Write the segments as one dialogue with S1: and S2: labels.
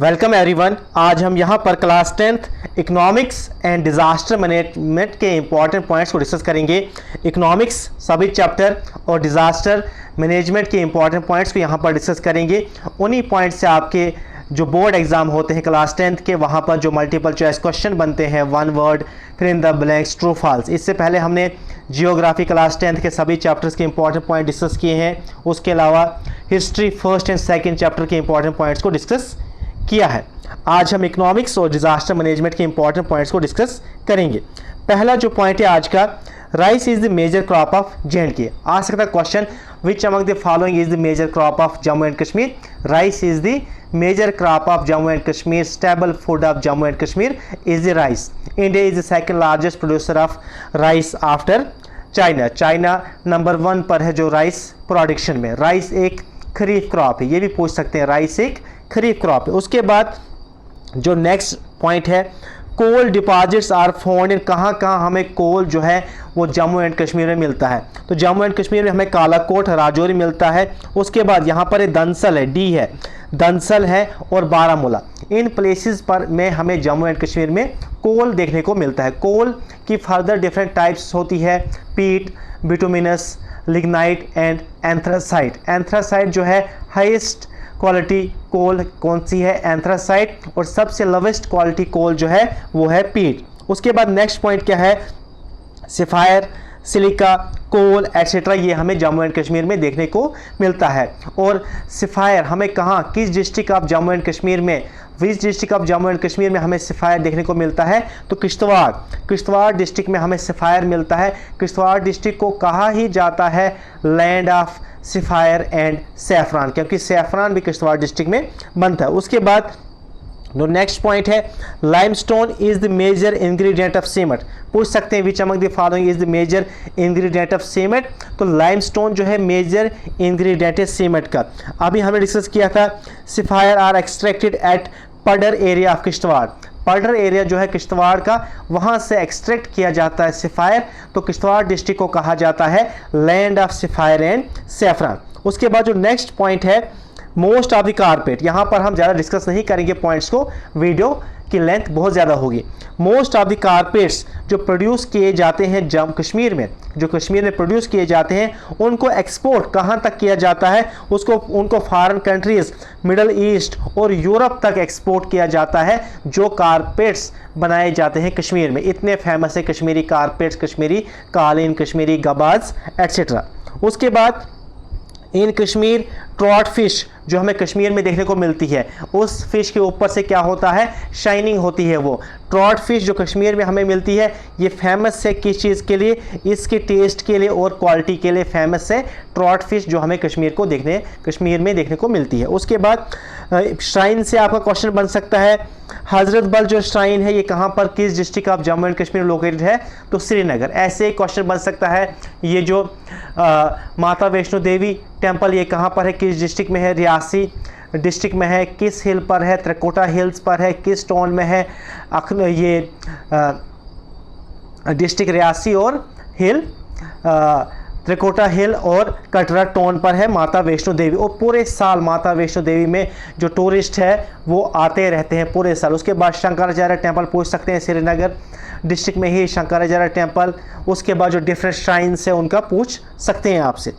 S1: Welcome everyone. आज हम यहाँ पर class 10th economics and disaster management के इंपॉर्टेंट पॉइंट्स को डिस्कस करेंगे। इकोनॉमिक्स सभी चैप्टर और डिज़ास्टर मैनेजमेंट के इंपॉर्टेंट पॉइंट्स को यहाँ पर डिस्कस करेंगे। उन्हीं पॉइंट से आपके जो बोर्ड एग्जाम होते हैं क्लास 10th के, वहाँ पर जो मल्टीपल चॉइस क्वेश्चन बनते हैं, वन वर्ड फिर in the blanks, true false. इससे पहले हमने जियोग्राफी क्लास 10th के सभी चैप्टर्स के इंपॉर्टेंट पॉइंट डिस्कस किए हैं। उसके अलावा history first and second chapter के इंपॉर्टेंट पॉइंट्स को डिस्कस किया है। आज हम इकोनॉमिक्स और डिजास्टर मैनेजमेंट के इंपॉर्टेंट पॉइंट्स को डिस्कस करेंगे। पहला जो पॉइंट है आज का, rice is the major crop of J&K। आ सकता है question, which among the following is the major crop of Jammu and Kashmir. Rice is the major crop of Jammu and Kashmir. Stable food of Jammu and Kashmir is the rice. India is the second largest producer of rice after China. China number 1 पर है जो rice production में। Rice एक खरीफ crop है, ये भी पूछ सकते हैं, राइस एक खरीफ क्रॉप है। उसके बाद जो नेक्स्ट पॉइंट है, कोल डिपॉजिट्स आर फाउंड इन। कहाँ कहाँ हमें कोल जो है वो जम्मू एंड कश्मीर में मिलता है। तो जम्मू एंड कश्मीर में हमें कालाकोट, राजौरी मिलता है। उसके बाद यहाँ पर दंसल है, डी है, दंसल है और बारामूला। इन प्लेसेस पर में हमें जम्मू एंड कश्मीर में कोल देखने को मिलता है। कोल की फर्दर डिफरेंट टाइप्स होती है, पीट, bituminous, lignite and anthracite. Anthracite जो है हाईएस्ट क्वालिटी कोल कौन सी है, एंथ्रासाइट, और सबसे लोवेस्ट क्वालिटी कोल जो है वो है पीट। उसके बाद नेक्स्ट पॉइंट क्या है, सिफायर, सिलिका, कोल एटसेट्रा, ये हमें जम्मू एंड कश्मीर में देखने को मिलता है। और सिफायर हमें कहाँ, किस district of Jammu and Kashmir में, which district of Jammu and Kashmir में हमें सिफायर देखने को मिलता है, तो किश्तवाड़, किश्तवाड़ डिस्ट्रिक्ट में हमें सिफायर मिलता है। किश्तवाड़ डिस्ट्रिक्ट को कहा ही जाता है land of sapphire and saffron, क्योंकि सैफरान भी किश्तवाड़ डिस्ट्रिक्ट में बनता है। उसके बाद जो नेक्स्ट पॉइंट है, limestone is the major ingredient of cement. पूछ सकते हैं which among the following is the major ingredient of cement. तो लाइमस्टोन जो है मेजर इंग्रेडिएंट है सीमेंट का। अभी हमने डिस्कस किया था, sapphire are extracted at Padar area of Kishtwar. Padar area जो है किश्तवाड़ का, वहाँ से एक्सट्रैक्ट किया जाता है सिफायर। तो किश्तवाड़ डिस्ट्रिक्ट को कहा जाता है land of sapphire and saffron. उसके बाद जो नेक्स्ट पॉइंट है, मोस्ट ऑफ द कारपेट। यहाँ पर हम ज़्यादा डिस्कस नहीं करेंगे पॉइंट्स को, वीडियो की लेंथ बहुत ज़्यादा होगी। मोस्ट ऑफ द कारपेट्स जो प्रोड्यूस किए जाते हैं जम्मू कश्मीर में, जो कश्मीर में प्रोड्यूस किए जाते हैं, उनको एक्सपोर्ट कहाँ तक किया जाता है, उनको फॉरेन कंट्रीज़, मिडल ईस्ट और यूरोप तक एक्सपोर्ट किया जाता है। जो कारपेट्स बनाए जाते हैं कश्मीर में, इतने फेमस है कश्मीरी कारपेट्स, कश्मीरी कालीन, कश्मीरी गबाज एट्सेट्रा। उसके बाद इन कश्मीर ट्रॉट फिश जो हमें कश्मीर में देखने को मिलती है, उस फिश के ऊपर से क्या होता है, शाइनिंग होती है। वो ट्रॉट फिश जो कश्मीर में हमें मिलती है, ये फेमस है किस चीज़ के लिए, इसके टेस्ट के लिए और क्वालिटी के लिए फेमस है ट्रॉट फिश जो हमें कश्मीर में देखने को मिलती है। उसके बाद श्राइन से आपका क्वेश्चन बन सकता है, हजरत बल जो श्राइन है ये कहाँ पर, किस district of Jammu and Kashmir located है, तो श्रीनगर। ऐसे क्वेश्चन बन सकता है, ये जो माता वैष्णो देवी टेम्पल ये कहाँ पर है, किस डिस्ट्रिक्ट में है, रियासी डिस्ट्रिक्ट में है, किस हिल पर है, त्रिकुटा हिल्स पर है, किस टाउन में है, ये डिस्ट्रिक्ट रियासी और हिल, त्रिकुटा हिल और कटरा टाउन पर है माता वैष्णो देवी। और पूरे साल माता वैष्णो देवी में जो टूरिस्ट है वो आते रहते हैं पूरे साल। उसके बाद शंकराचार्य टेम्पल पूछ सकते हैं, श्रीनगर डिस्ट्रिक्ट में ही शंकराचार्य टेम्पल। उसके बाद जो डिफरेंट श्राइन्स है उनका पूछ सकते हैं आपसे।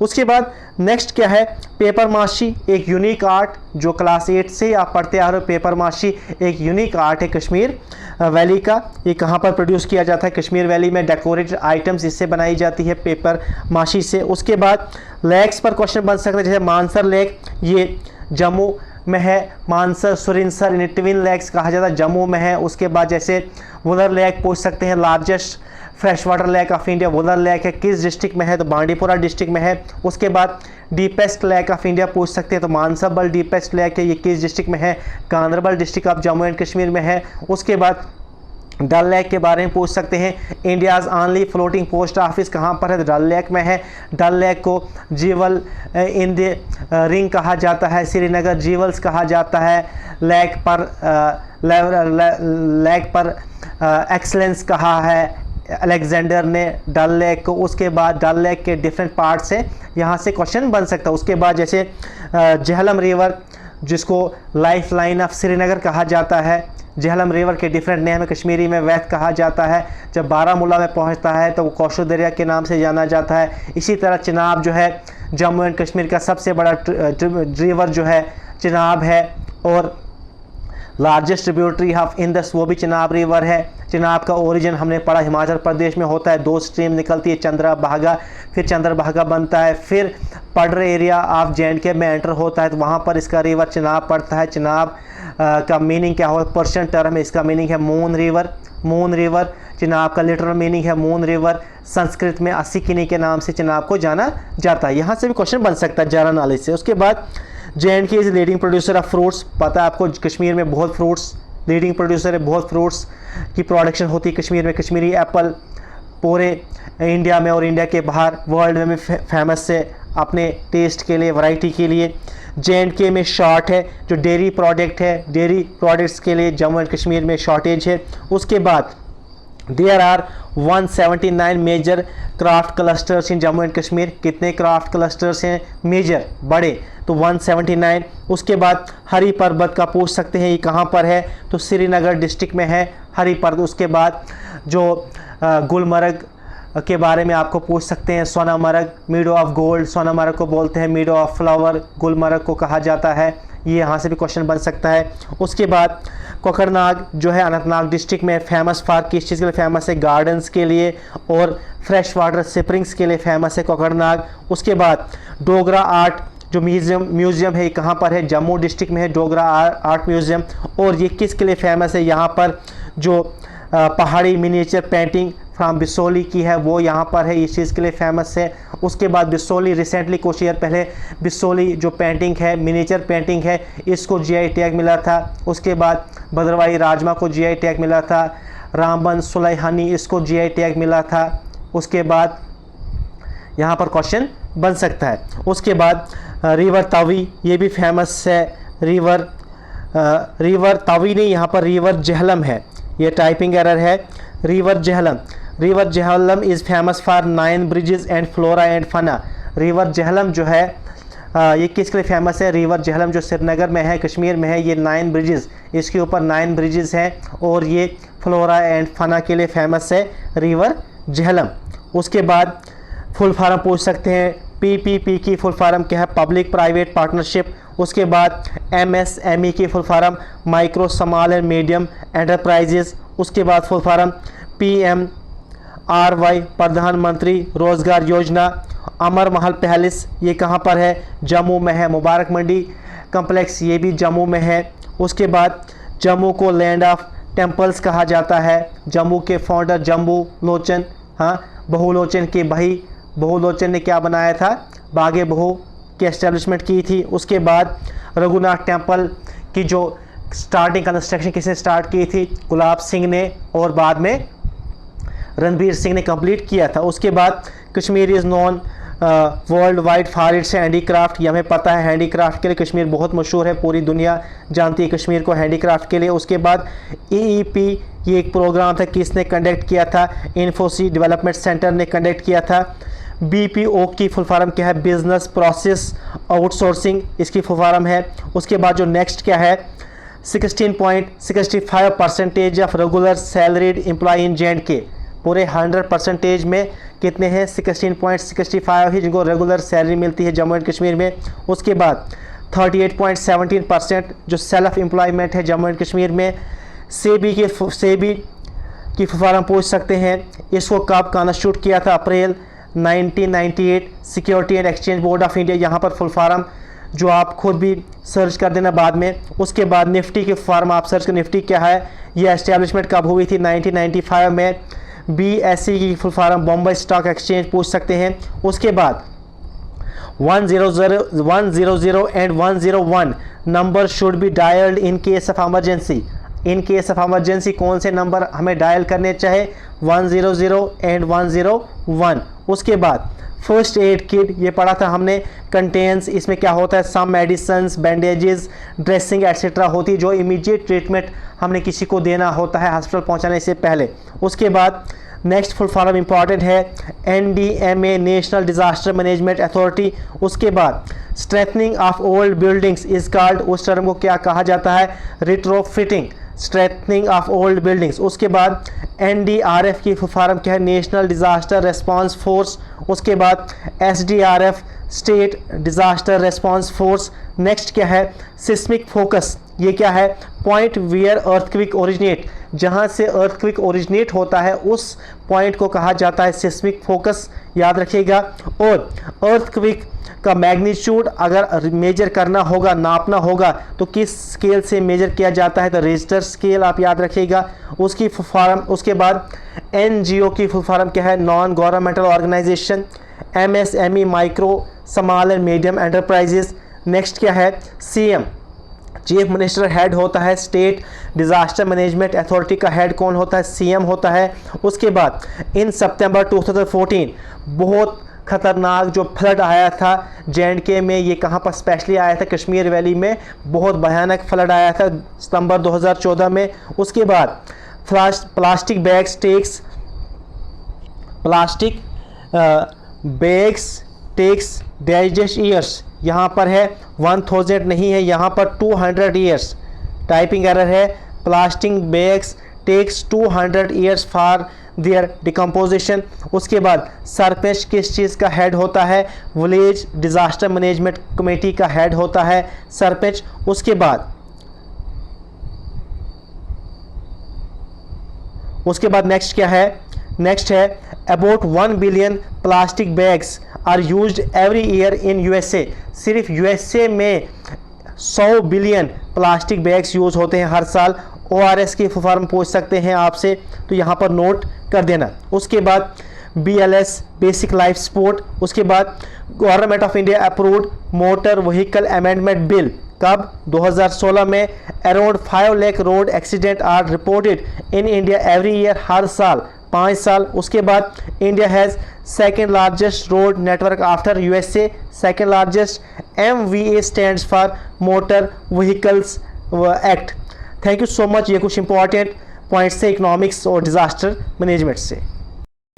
S1: उसके बाद नेक्स्ट क्या है, पेपर माशी, एक यूनिक आर्ट जो क्लास 8 से आप पढ़ते आ रहे हो। पेपर माशी एक यूनिक आर्ट है कश्मीर वैली का। ये कहाँ पर प्रोड्यूस किया जाता है, कश्मीर वैली में। डेकोरेटेड आइटम्स इससे बनाई जाती है पेपर माशी से। उसके बाद लेक्स पर क्वेश्चन बन सकता है, जैसे मानसर लेक, ये जम्मू में है। मानसर, सुरिनसर, इन्हें ट्विन लेक्स कहा जाता है, जम्मू में है। उसके बाद जैसे वुलर लेक पूछ सकते हैं, largest fresh water lake of India Wular lake है, किस डिस्ट्रिक्ट में है, तो बांडीपुरा डिस्ट्रिक्ट में है। उसके बाद डीपेस्ट लेक ऑफ इंडिया पूछ सकते हैं, तो मानसबल डीपेस्ट लेक है, ये किस डिस्ट्रिक्ट में है, Ganderbal district of Jammu and Kashmir में है। उसके बाद डल लेक के बारे में पूछ सकते हैं, India's only floating post office कहाँ पर है, डल लेक में है। डल लेक को जीवल इन द रिंग कहा जाता है, श्रीनगर जीवल्स कहा जाता है। लेक पर एक्सलेंस कहा है अलेक्जेंडर ने डल लेक को। उसके बाद डल लेक के डिफरेंट पार्ट्स हैं, यहाँ से क्वेश्चन बन सकता है। उसके बाद जैसे झेलम रिवर जिसको लाइफ लाइन ऑफ श्रीनगर कहा जाता है। झेलम रिवर के डिफरेंट नेम है, कश्मीरी में वैथ कहा जाता है। जब बारामूला में पहुंचता है तो वो कौशल दरिया के नाम से जाना जाता है। इसी तरह चिनाब जो है जम्मू एंड कश्मीर का सबसे बड़ा रिवर जो है चिनाब है, और लार्जेस्ट ट्रिब्यूटरी ऑफ इंदस वो भी चिनाब रिवर है। चिनाब का ओरिजिन हमने पढ़ा हिमाचल प्रदेश में होता है, 2 स्ट्रीम निकलती है, चंद्रभागा, फिर चंद्रभागा बनता है, फिर पडर एरिया ऑफ J&K में एंटर होता है, तो वहाँ पर इसका रिवर चिनाब पड़ता है। चिनाब का मीनिंग क्या हो, पर्शियन टर्म है, इसका मीनिंग है moon river. Moon river Chenab का लिटरल मीनिंग है मून रिवर। संस्कृत में अस्सिकिनी के नाम से चिनाब को जाना जाता है। यहाँ से भी क्वेश्चन बन सकता है जनरल नॉलेज से। उसके बाद J&K is leading producer of fruits. पता है आपको कश्मीर में बहुत फ्रूट्स लीडिंग प्रोड्यूसर है, बहुत फ्रूट्स की प्रोडक्शन होती है कश्मीर में। कश्मीरी एप्पल पूरे इंडिया में और इंडिया के बाहर वर्ल्ड में फेमस है अपने टेस्ट के लिए, वैरायटी के लिए। J&K में शॉर्ट है, जो डेयरी प्रोडक्ट है, डेयरी प्रोडक्ट्स के लिए जम्मू एंड कश्मीर में शॉर्टेज है। उसके बाद there are 179 major craft clusters in Jammu and Kashmir. कितने क्राफ्ट क्लस्टर्स हैं मेजर बड़े, तो 179। उसके बाद हरी पर्वत का पूछ सकते हैं, ये कहाँ पर है, तो श्रीनगर डिस्ट्रिक्ट में है हरी पर्वत। उसके बाद जो गुलमर्ग के बारे में आपको पूछ सकते हैं, सोनामर्ग, मीडो ऑफ गोल्ड, सोनामर्ग को बोलते हैं, मीडो ऑफ फ्लावर गुलमर्ग को कहा जाता है। ये यहाँ से भी क्वेश्चन बन सकता है। उसके बाद कोकरनाग जो है अनंतनाग डिस्ट्रिक्ट में फेमस फॉर किस चीज़ के लिए फेमस है, गार्डन्स के लिए और फ्रेश वाटर स्प्रिंग्स के लिए फेमस है कोकरनाग। उसके बाद डोगरा आर्ट जो म्यूज़ियम है, कहाँ पर है, जम्मू डिस्ट्रिक्ट में है डोगरा आर्ट म्यूज़ियम। और ये किस के लिए फेमस है, यहाँ पर जो पहाड़ी मिनिएचर पेंटिंग फ्रॉम बिसोली की है वो यहाँ पर है, इस चीज़ के लिए फेमस है। उसके बाद बिसोली रिसेंटली कुछ ईयर पहले बिसोली जो पेंटिंग है, मिनिएचर पेंटिंग है, इसको GI टैग मिला था। उसके बाद भद्रवाही राजमा को GI टैग मिला था। रामबन सुलैहानी इसको GI टैग मिला था। उसके बाद यहाँ पर क्वेश्चन बन सकता है। उसके बाद रिवर तवी, ये भी फेमस है। रिवर तवी नहीं, यहाँ पर रिवर झेलम है, ये टाइपिंग एरर है। River Jhelum is famous for 9 bridges and flora and fauna. River Jhelum जो है ये किसके लिए फेमस है, रिवर झेलम जो श्रीनगर में है, कश्मीर में है, ये 9 ब्रिजेस, इसके ऊपर 9 ब्रिजेस हैं और ये फ्लोरा एंड फना के लिए फेमस है रिवर झेलम। उसके बाद फुल फॉर्म पूछ सकते हैं, PPP की फुल फॉर्म क्या है, पब्लिक प्राइवेट पार्टनरशिप। उसके बाद MSME की full form micro small and medium enterprises. उसके बाद फुल फॉर्म PMRY प्रधानमंत्री रोजगार योजना। अमर महल पैलेस ये कहाँ पर है, जम्मू में है। मुबारक मंडी कम्प्लेक्स ये भी जम्मू में है। उसके बाद जम्मू को लैंड ऑफ टेम्पल्स कहा जाता है। जम्मू के फाउंडर जम्बू लोचन, हाँ, बहुलोचन के भाई बहुलोचन ने क्या बनाया था, बागे बहु की एस्टेब्लिशमेंट की थी। उसके बाद रघुनाथ टेम्पल की जो स्टार्टिंग कंस्ट्रक्शन किसने स्टार्ट की थी, गुलाब सिंह ने, और बाद में रणबीर सिंह ने कंप्लीट किया था। उसके बाद Kashmir is known world wide for its handicraft. ये हमें पता है हैंडीक्राफ्ट के लिए कश्मीर बहुत मशहूर है, पूरी दुनिया जानती है कश्मीर को हैंडीक्राफ्ट के लिए। उसके बाद EEP ये एक प्रोग्राम था, किसने कंडक्ट किया था, इन्फोसिस डेवलपमेंट सेंटर ने कंडक्ट किया था। BPO की फुल फॉर्म क्या है, बिजनेस प्रोसेस आउटसोर्सिंग, इसकी फुल फॉर्म है। उसके बाद जो नेक्स्ट क्या है, 16.65% of regular salaried employee in J&K। पूरे 100% में कितने हैं, 16.65 ही जिनको रेगुलर सैलरी मिलती है जम्मू एंड कश्मीर में। उसके बाद 38.17% जो सेल्फ एम्प्लॉयमेंट है जम्मू एंड कश्मीर में। सेबी की फॉर्म पूछ सकते हैं, इसको कब कॉन्स्टिट्यूट किया था, अप्रैल 1998। Security and exchange board of India, यहाँ पर फुल फॉर्म जो आप खुद भी सर्च कर देना बाद में। उसके बाद निफ्टी की फॉर्म आप सर्च कर, निफ्टी क्या है, ये एस्टेब्लिशमेंट कब हुई थी, 1995 में। BSE की full form Bombay stock exchange पूछ सकते हैं। उसके बाद 100 and 101 number should be dialled in case of emergency. In case of emergency कौन से नंबर हमें डायल करने चाहे, 100 एंड 101। उसके बाद फर्स्ट एड किट ये पढ़ा था हमने, कंटेन्स, इसमें क्या होता है, सम मेडिसिन्स, बैंडेजेस, ड्रेसिंग एट्सेट्रा होती है जो इमीडिएट ट्रीटमेंट हमने किसी को देना होता है हॉस्पिटल पहुंचाने से पहले। उसके बाद नेक्स्ट फुल फॉर्म इंपॉर्टेंट है NDMA, national disaster management authority. उसके बाद strengthening of old buildings is called, उस टर्म को क्या कहा जाता है? Retrofitting, strengthening of old buildings. उसके बाद NDRF की फुल फॉर्म क्या है? National disaster response force. उसके बाद SDRF, state disaster response force. Next क्या है? सिस्मिक फोकस, ये क्या है? पॉइंट वेयर अर्थक्विक ओरिजिनेट, जहाँ से अर्थक्विक ओरिजिनेट होता है उस पॉइंट को कहा जाता है सिस्मिक फोकस, याद रखिएगा। और अर्थक्विक का मैग्नीट्यूड अगर मेजर करना होगा, नापना होगा, तो किस स्केल से मेजर किया जाता है? तो रिक्टर स्केल, आप याद रखिएगा। उसकी फुल फॉर्म, उसके बाद NGO की फुल फॉर्म क्या है? Non governmental organisation. MSME, micro small and medium enterprises. Next क्या है? CM, चीफ मिनिस्टर हेड होता है। स्टेट डिज़ास्टर मैनेजमेंट अथॉरिटी का हेड कौन होता है? CM होता है। उसके बाद इन सितंबर 2014 बहुत ख़तरनाक जो फ्लड आया था J&K में, ये कहाँ पर स्पेशली आया था? कश्मीर वैली में बहुत भयानक फ्लड आया था सितंबर 2014 में। उसके बाद plastic bags takes digest years, यहाँ पर है 1000 नहीं है, यहाँ पर 200 ईयर्स, टाइपिंग एरर है। Plastic bags takes 200 years for their decomposition. उसके बाद सरपंच किस चीज़ का हेड होता है? विलेज डिज़ास्टर मैनेजमेंट कमेटी का हेड होता है सरपंच। उसके बाद नेक्स्ट क्या है? नेक्स्ट है about 1 billion plastic bags are used every year in USA। सिर्फ USA में 100 बिलियन प्लास्टिक बैग्स यूज़ होते हैं हर साल। ORS की फॉर्म पूछ सकते हैं आपसे, तो यहाँ पर नोट कर देना। उसके बाद BLS, बेसिक लाइफ सपोर्ट। उसके बाद government of India approved motor vehicle amendment bill, कब? 2016 में। Around 5 lakh road accident are reported in India every year, हर साल 5 साल। उसके बाद India has second largest road network after USA। Second largest MVA stands for motor vehicles act. Thank you so much. ये कुछ important points से economics और disaster management से।